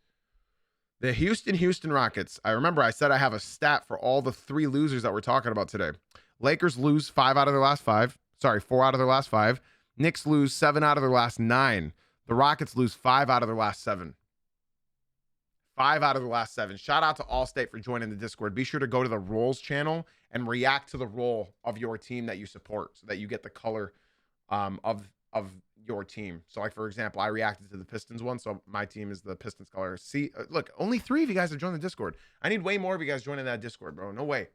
The Houston Rockets. I remember I said I have a stat for all the 3 losers that we're talking about today. Lakers lose 5 out of their last 5. Sorry, 4 out of their last 5. Knicks lose 7 out of their last 9. The Rockets lose 5 out of their last 7. 5 out of the last 7. Shout out to Allstate for joining the Discord. Be sure to go to the Rolls channel and react to the roll of your team that you support so that you get the color of your team. So, like, for example, I reacted to the Pistons one, so my team is the Pistons color. See, look, only 3 of you guys have joined the Discord. I need way more of you guys joining that Discord, bro. No way.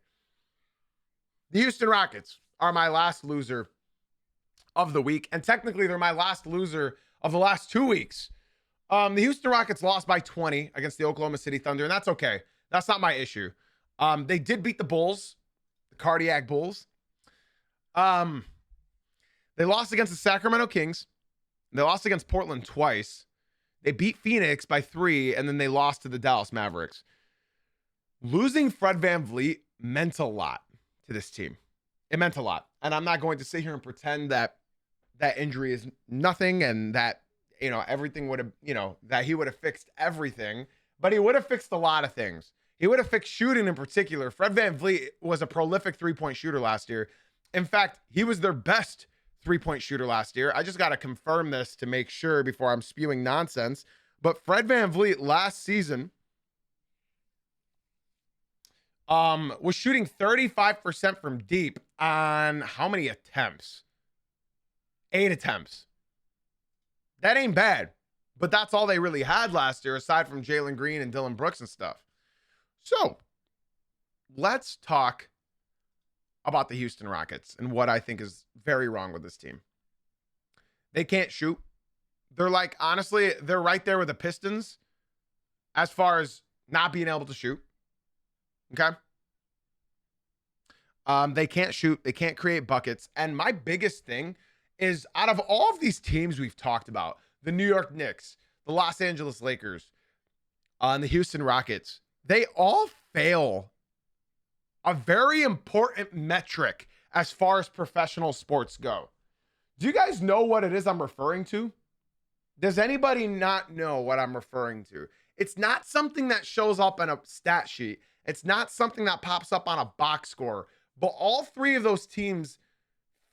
The Houston Rockets are my last loser of the week, and technically they're my last loser of the last 2 weeks. The Houston Rockets lost by 20 against the Oklahoma City Thunder, and that's okay. That's not my issue. They did beat the Bulls, the Cardiac Bulls. They lost against the Sacramento Kings. They lost against Portland twice. They beat Phoenix by 3, and then they lost to the Dallas Mavericks. Losing Fred VanVleet meant a lot to this team. It meant a lot. And I'm not going to sit here and pretend that that injury is nothing and that, you know, everything would have, you know, that he would have fixed everything, but he would have fixed a lot of things. He would have fixed shooting in particular. Fred VanVleet was a prolific 3-point shooter last year. In fact, he was their best 3-point shooter last year. I just got to confirm this to make sure before I'm spewing nonsense. But Fred VanVleet last season was shooting 35% from deep on how many attempts? 8 attempts. That ain't bad. But that's all they really had last year, aside from Jalen Green and Dylan Brooks and stuff. So, let's talk about the Houston Rockets and what I think is very wrong with this team. They can't shoot. They're like, honestly, they're right there with the Pistons as far as not being able to shoot. Okay? They can't shoot. They can't create buckets. And my biggest thing is, out of all of these teams we've talked about, the New York Knicks, the Los Angeles Lakers, and the Houston Rockets, they all fail a very important metric as far as professional sports go. Do you guys know what it is I'm referring to? Does anybody not know what I'm referring to? It's not something that shows up on a stat sheet. It's not something that pops up on a box score. But all 3 of those teams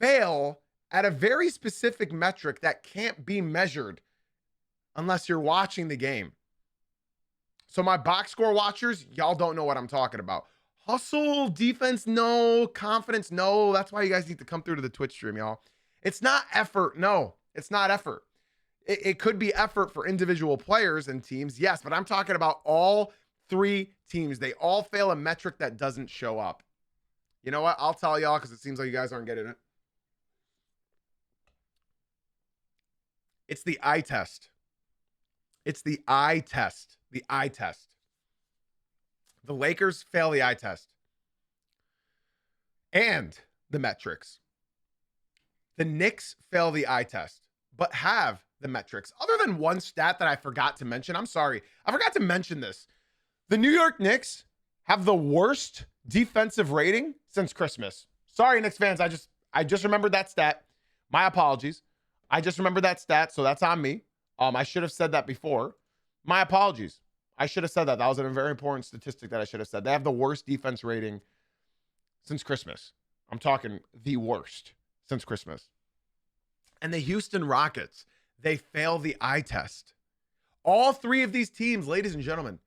fail at a very specific metric that can't be measured unless you're watching the game. So my box score watchers, y'all don't know what I'm talking about. Hustle, defense, no. Confidence, no. That's why you guys need to come through to the Twitch stream, y'all. It's not effort. No, it's not effort. It could be effort for individual players and teams, yes, but I'm talking about all 3 teams. They all fail a metric that doesn't show up. You know what? I'll tell y'all because it seems like you guys aren't getting it. It's the eye test. It's the eye test. The eye test. The Lakers fail the eye test. And the metrics. The Knicks fail the eye test, but have the metrics. Other than one stat that I forgot to mention, I'm sorry. I forgot to mention this. The New York Knicks have the worst defensive rating since Christmas. Sorry, Knicks fans. I just remembered that stat. My apologies. I just remembered that stat, so that's on me. I should have said that before. My apologies. I should have said that. That was a very important statistic that I should have said. They have the worst defense rating since Christmas. I'm talking the worst since Christmas. And the Houston Rockets, they fail the eye test. All 3 of these teams, ladies and gentlemen,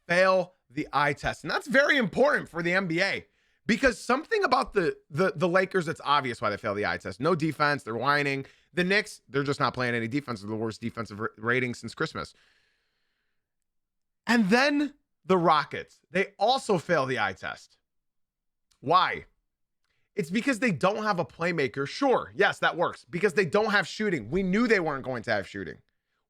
fail the eye test. And that's very important for the NBA because something about the Lakers, it's obvious why they fail the eye test. No defense. They're whining. The Knicks, they're just not playing any defense. They're the worst defensive rating since Christmas. And then the Rockets, they also fail the eye test. Why? It's because they don't have a playmaker. Sure, yes, that works. Because they don't have shooting. We knew they weren't going to have shooting.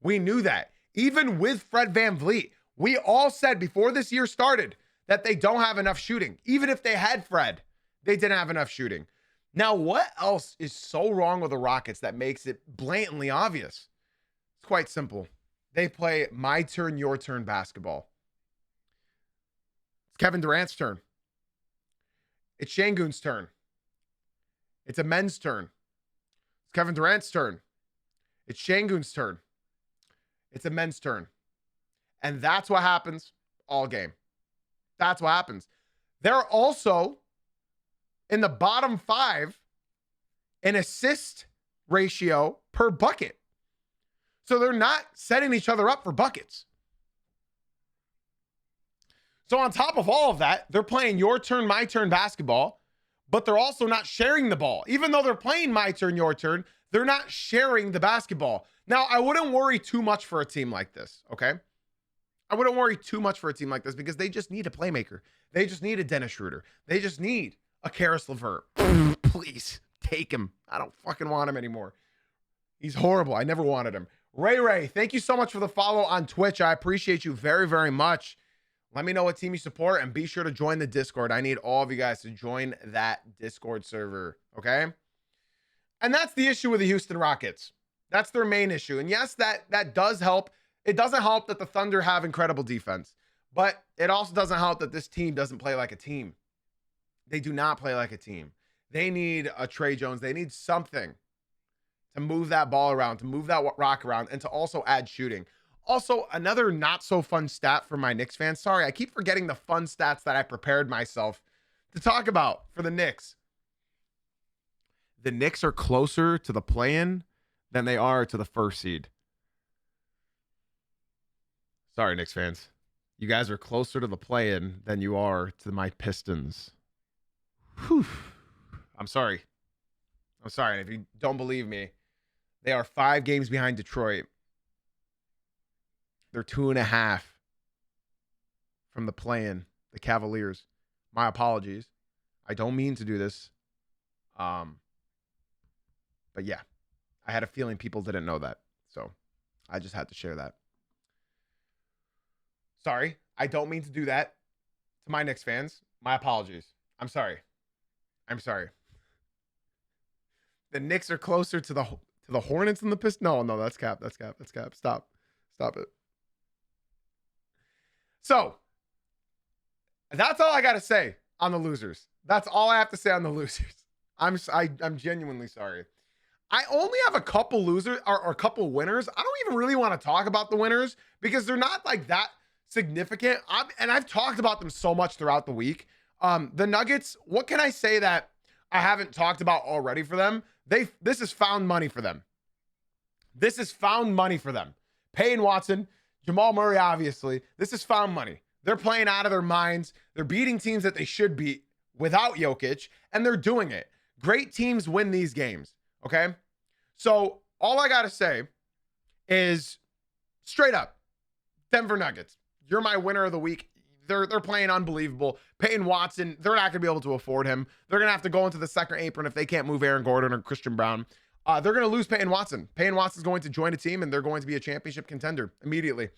We knew that. Even with Fred VanVleet, we all said before this year started that they don't have enough shooting. Even if they had Fred, they didn't have enough shooting. Now, what else is so wrong with the Rockets that makes it blatantly obvious? It's quite simple. They play my turn, your turn basketball. It's Kevin Durant's turn. It's Şengün's turn. It's a men's turn. It's Kevin Durant's turn. It's Şengün's turn. It's a men's turn. And that's what happens all game. That's what happens. They're also in the bottom 5 in assist ratio per bucket. So they're not setting each other up for buckets. So on top of all of that, they're playing your turn, my turn basketball, but they're also not sharing the ball. Even though they're playing my turn, your turn, they're not sharing the basketball. Now, I wouldn't worry too much for a team like this, okay? I wouldn't worry too much for a team like this because they just need a playmaker. They just need a Dennis Schroeder. They just need a Karis LeVert. Please, take him. I don't fucking want him anymore. He's horrible. I never wanted him. Ray, thank you so much for the follow on Twitch. I appreciate you very, very much. Let me know what team you support and be sure to join the Discord. I need all of you guys to join that Discord server, okay? And that's the issue with the Houston Rockets. That's their main issue. And yes, that does help. It doesn't help that the Thunder have incredible defense, but it also doesn't help that this team doesn't play like a team. They do not play like a team. They need a Trey Jones. They need something to move that ball around, to move that rock around, and to also add shooting. Also, another not so fun stat for my Knicks fans. Sorry, I keep forgetting the fun stats that I prepared myself to talk about for the Knicks. The Knicks are closer to the play-in than they are to the first seed. Sorry, Knicks fans. You guys are closer to the play-in than you are to my Pistons. Whew. I'm sorry. And if you don't believe me, they are 5 games behind Detroit. They're 2.5 from the play-in, the Cavaliers. My apologies. I don't mean to do this. But yeah, I had a feeling people didn't know that. So I just had to share that. Sorry, I don't mean to do that to my Knicks fans. My apologies. I'm sorry. The Knicks are closer to the Hornets than the Pistons. No, that's cap. Stop it. So that's all I got to say on the losers. That's all I have to say on the losers. I'm genuinely sorry. I only have a couple losers or a couple winners. I don't even really want to talk about the winners because they're not like that significant. I've talked about them so much throughout the week. The Nuggets, what can I say that I haven't talked about already for them? This is found money for them. Payne Watson, Jamal Murray, obviously. This is found money. They're playing out of their minds. They're beating teams that they should beat without Jokic, and they're doing it. Great teams win these games, okay? So all I got to say is straight up, Denver Nuggets, you're my winner of the week. They're playing unbelievable. Peyton Watson, they're not going to be able to afford him. They're going to have to go into the second apron if they can't move Aaron Gordon or Christian Brown. They're going to lose Peyton Watson. Peyton Watson's going to join a team, and they're going to be a championship contender immediately.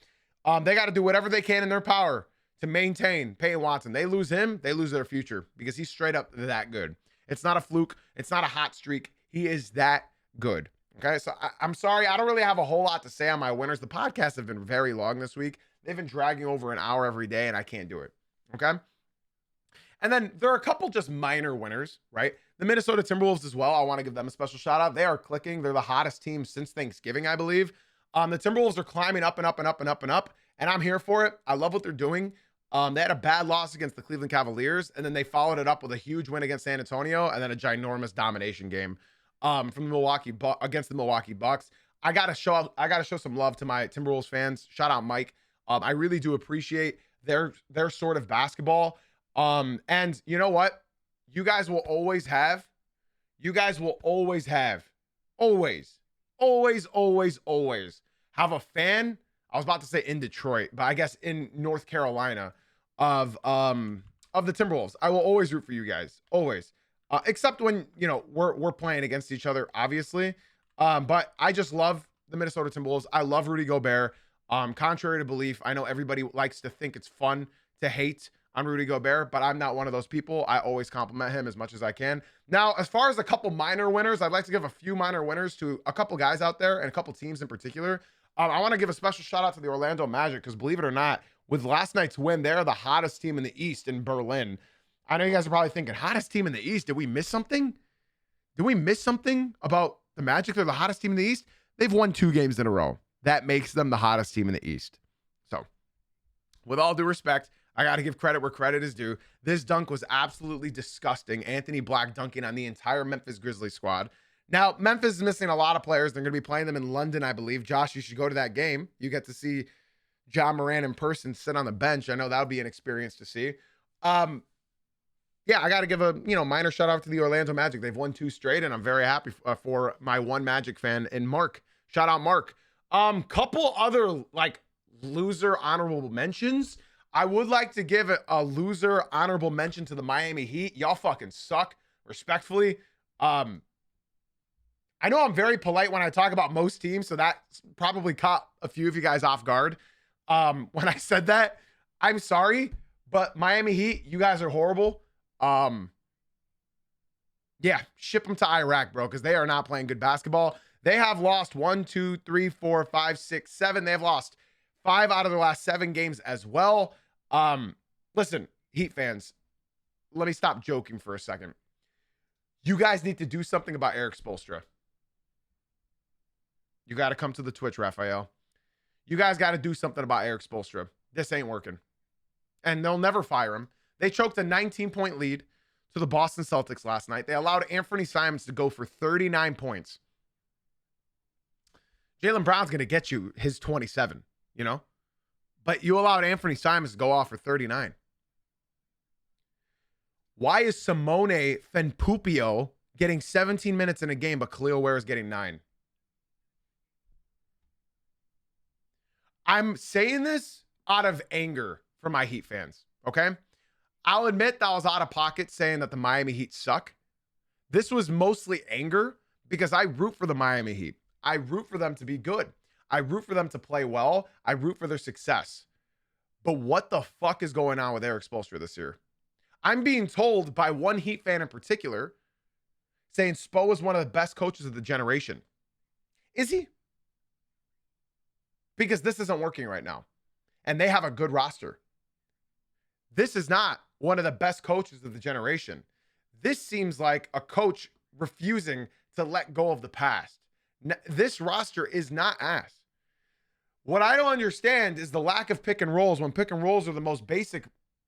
They got to do whatever they can in their power to maintain Peyton Watson. They lose him, they lose their future because he's straight up that good. It's not a fluke. It's not a hot streak. He is that good. Okay, so I'm sorry. I don't really have a whole lot to say on my winners. The podcasts have been very long this week. They've been dragging over an hour every day, and I can't do it. Okay? And then there are a couple just minor winners, right? The Minnesota Timberwolves as well. I want to give them a special shout out. They are clicking. They're the hottest team since Thanksgiving, I believe. The Timberwolves are climbing up and up and up and up and up, and I'm here for it. I love what they're doing. They had a bad loss against the Cleveland Cavaliers, and then they followed it up with a huge win against San Antonio, and then a ginormous domination game from the against the Milwaukee Bucks. I gotta show some love to my Timberwolves fans. Shout out Mike. I really do appreciate their sort of basketball. And you know what? You guys will always have, always have a fan. I was about to say in Detroit, but I guess in North Carolina of the Timberwolves. I will always root for you guys. Always. Except when, we're playing against each other, obviously. But I just love the Minnesota Timberwolves. I love Rudy Gobert. Contrary to belief, I know everybody likes to think it's fun to hate on Rudy Gobert, but I'm not one of those people. I always compliment him as much as I can. Now, as far as a couple minor winners, I'd like to give a few minor winners to a couple guys out there and a couple teams in particular. I want to give a special shout out to the Orlando Magic because believe it or not, with last night's win, they're the hottest team in the East in Berlin. I know you guys are probably thinking, hottest team in the East? Did we miss something? Did we miss something about the Magic? They're the hottest team in the East. They've won 2 games in a row. That makes them the hottest team in the East. So with all due respect, I got to give credit where credit is due. This dunk was absolutely disgusting. Anthony Black dunking on the entire Memphis Grizzlies squad. Now, Memphis is missing a lot of players. They're going to be playing them in London, I believe. Josh, you should go to that game. You get to see Ja Morant in person sit on the bench. I know that would be an experience to see. Yeah, I got to give a minor shout out to the Orlando Magic. They've won 2 straight, and I'm very happy for my one Magic fan and Mark. Shout out Mark. Couple other loser honorable mentions. I would like to give a loser honorable mention to the Miami Heat. Y'all fucking suck, respectfully. I know I'm very polite when I talk about most teams, so that probably caught a few of you guys off guard. When I said that, I'm sorry, but Miami Heat, you guys are horrible. Yeah, ship them to Iraq, bro, because they are not playing good basketball. They have lost 1, 2, 3, 4, 5, 6, 7. They have lost 5 out of their last 7 games as well. Listen, Heat fans, let me stop joking for a second. You guys need to do something about Eric Spoelstra. You got to come to the Twitch, Raphael. You guys got to do something about Eric Spoelstra. This ain't working. And they'll never fire him. They choked a 19-point lead to the Boston Celtics last night. They allowed Anthony Simons to go for 39 points. Jaylen Brown's going to get you his 27, But you allowed Anthony Simons to go off for 39. Why is Simone Fenpupio getting 17 minutes in a game, but Khalil Ware is getting 9? I'm saying this out of anger for my Heat fans, okay? I'll admit that I was out of pocket saying that the Miami Heat suck. This was mostly anger because I root for the Miami Heat. I root for them to be good. I root for them to play well. I root for their success. But what the fuck is going on with Eric Spoelstra this year? I'm being told by one Heat fan in particular saying Spo is one of the best coaches of the generation. Is he? Because this isn't working right now. And they have a good roster. This is not one of the best coaches of the generation. This seems like a coach refusing to let go of the past. This roster is not ass. What I don't understand is the lack of pick and rolls when pick and rolls are the most basic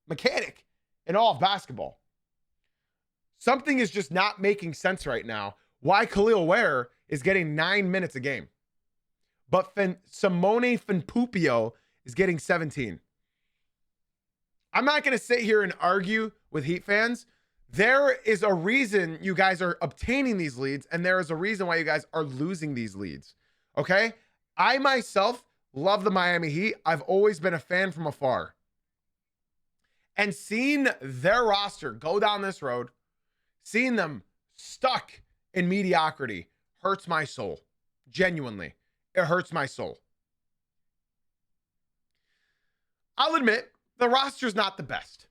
mechanic in all of basketball. Something is just not making sense right now. Why Khalil Ware is getting 9 minutes a game, but Simone Fenpupio is getting 17. I'm not going to sit here and argue with Heat fans. There is a reason you guys are obtaining these leads, and there is a reason why you guys are losing these leads. Okay? I myself love the Miami Heat. I've always been a fan from afar. And seeing their roster go down this road, seeing them stuck in mediocrity hurts my soul. Genuinely. It hurts my soul. I'll admit, the roster's not the best.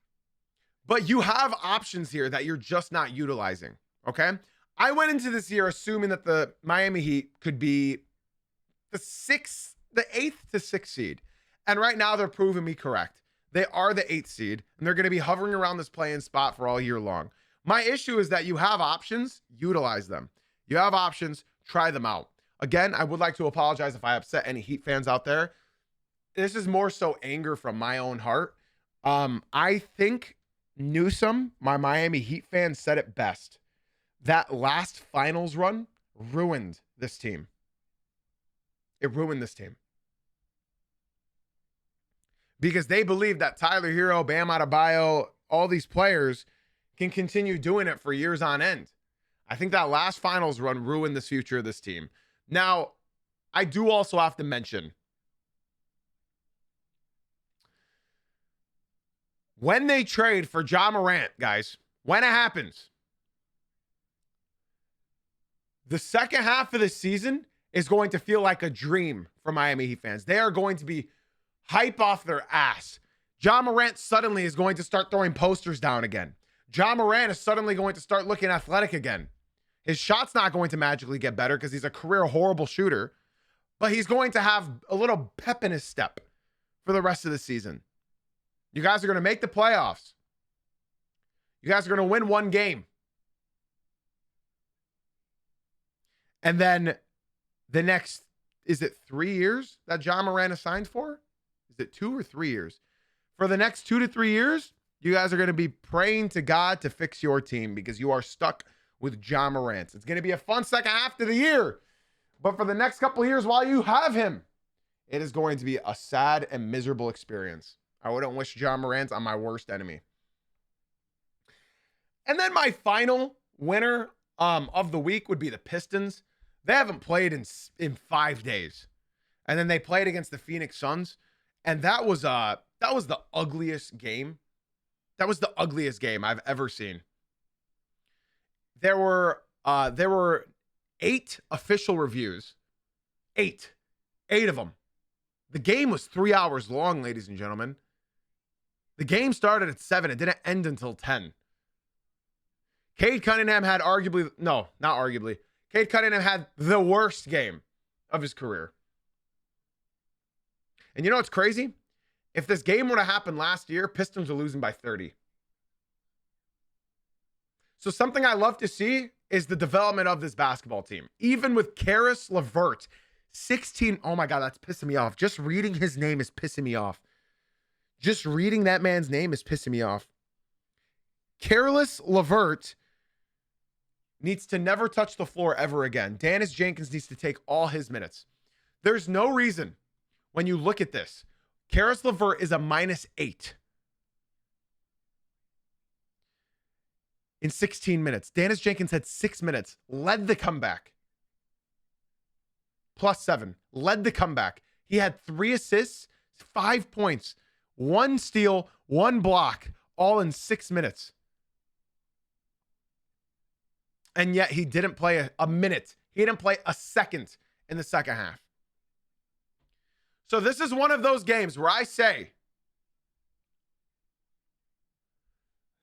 But you have options here that you're just not utilizing, okay? I went into this year assuming that the Miami Heat could be the 8th to 6th seed. And right now they're proving me correct. They are the 8th seed, and they're going to be hovering around this play-in spot for all year long. My issue is that you have options, utilize them. You have options, try them out. Again, I would like to apologize if I upset any Heat fans out there. This is more so anger from my own heart. I think Newsom, my Miami Heat fan, said it best. That last finals run ruined this team. It ruined this team. Because they believe that Tyler Hero, Bam Adebayo, all these players can continue doing it for years on end. I think that last finals run ruined the future of this team. Now, I do also have to mention, when they trade for Ja Morant, guys, when it happens, the second half of the season is going to feel like a dream for Miami Heat fans. They are going to be hype off their ass. Ja Morant suddenly is going to start throwing posters down again. Ja Morant is suddenly going to start looking athletic again. His shot's not going to magically get better because he's a career horrible shooter, but he's going to have a little pep in his step for the rest of the season. You guys are going to make the playoffs. You guys are going to win one game. And then the next, is it 3 years that Ja Morant is signed for? Is it 2 or 3 years? for the next 2 to 3 years, you guys are going to be praying to God to fix your team because you are stuck with Ja Morant. It's going to be a fun second half of the year. But for the next couple of years while you have him, it is going to be a sad and miserable experience. I wouldn't wish Ja Morant on my worst enemy. And then my final winner of the week would be the Pistons. They haven't played in 5 days. And then they played against the Phoenix Suns. And that was the ugliest game. That was the ugliest game I've ever seen. There were 8 official reviews. 8 of them. The game was 3 hours long, ladies and gentlemen. The game started at 7. It didn't end until 10. Cade Cunningham had Cade Cunningham had the worst game of his career. And you know what's crazy? If this game would have happened last year, Pistons are losing by 30. So something I love to see is the development of this basketball team. Even with Karis LeVert, 16. Oh my God, that's pissing me off. Just reading his name is pissing me off. Just reading that man's name is pissing me off. Karis LeVert needs to never touch the floor ever again. Dennis Jenkins needs to take all his minutes. There's no reason when you look at this. Karis LeVert is a -8 in 16 minutes. Dennis Jenkins had 6 minutes, led the comeback. +7, led the comeback. He had 3 assists, 5 points, 1 steal, 1 block, all in 6 minutes. And yet he didn't play a minute. He didn't play a second in the second half. So this is one of those games where I say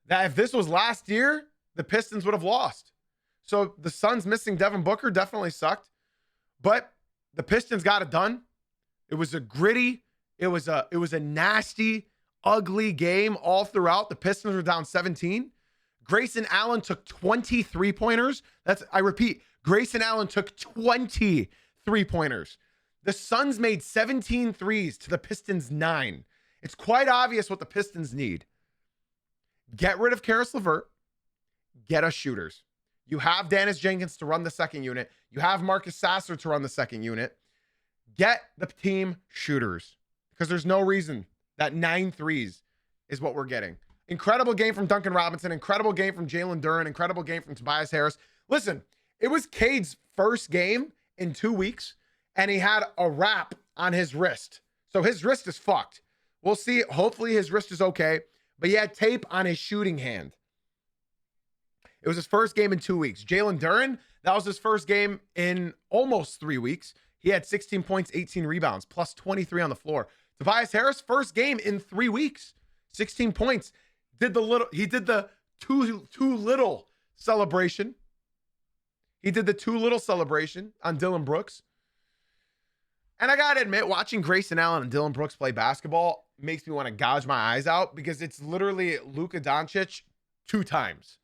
that if this was last year, the Pistons would have lost. So the Suns missing Devin Booker definitely sucked. But the Pistons got it done. It was a gritty, it was a nasty, ugly game all throughout. The Pistons were down 17. Grayson Allen took 20 3-pointers. I repeat, Grayson Allen took 20 3-pointers. The Suns made 17 threes to the Pistons 9. It's quite obvious what the Pistons need. Get rid of Karis LeVert. Get us shooters. You have Dennis Jenkins to run the second unit. You have Marcus Sasser to run the second unit. Get the team shooters. Because there's no reason that 9 threes is what we're getting. Incredible game from Duncan Robinson. Incredible game from Jalen Duren. Incredible game from Tobias Harris. Listen, it was Cade's first game in 2 weeks, and he had a wrap on his wrist. So his wrist is fucked. We'll see. Hopefully his wrist is okay. But he had tape on his shooting hand. It was his first game in 2 weeks. Jalen Duren, that was his first game in almost 3 weeks. He had 16 points, 18 rebounds, plus 23 on the floor. Tobias Harris, first game in 3 weeks. 16 points. He did the too little celebration. He did the too little celebration on Dylan Brooks. And I got to admit, watching Grayson Allen and Dylan Brooks play basketball makes me want to gouge my eyes out because it's literally Luka Doncic 2 times.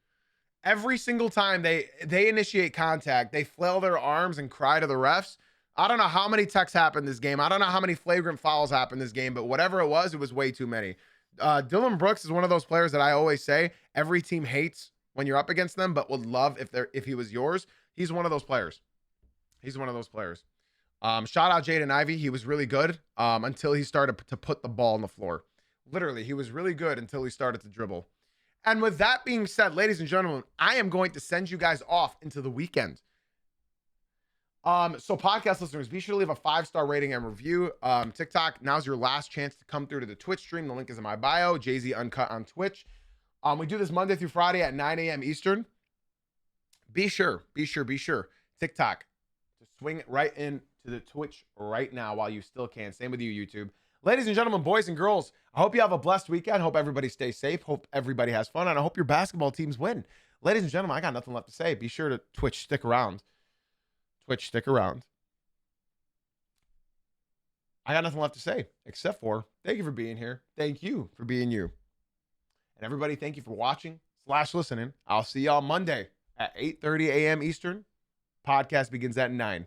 Every single time they initiate contact, they flail their arms and cry to the refs. I don't know how many techs happened this game. I don't know how many flagrant fouls happened this game, but whatever it was way too many. Dylan Brooks is one of those players that I always say every team hates when you're up against them, but would love if he was yours. He's one of those players. Shout out Jaden Ivey. He was really good until he started to put the ball on the floor. Literally, he was really good until he started to dribble. And with that being said, ladies and gentlemen, I am going to send you guys off into the weekend. So podcast listeners, be sure to leave a 5-star rating and review. TikTok, now's your last chance to come through to the Twitch stream. The link is in my bio, Jay-Z Uncut on Twitch. We do this Monday through Friday at 9 a.m. Eastern. Be sure, TikTok, to swing it right into the Twitch right now while you still can. Same with you, YouTube. Ladies and gentlemen, boys and girls, I hope you have a blessed weekend. Hope everybody stays safe. Hope everybody has fun. And I hope your basketball teams win. Ladies and gentlemen, I got nothing left to say. Be sure to stick around. I got nothing left to say except for thank you for being here. Thank you for being you. And everybody, thank you for watching / listening. I'll see y'all Monday at 8:30 a.m. Eastern. Podcast begins at 9.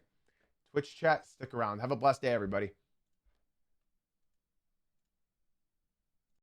Twitch chat, stick around. Have a blessed day, everybody.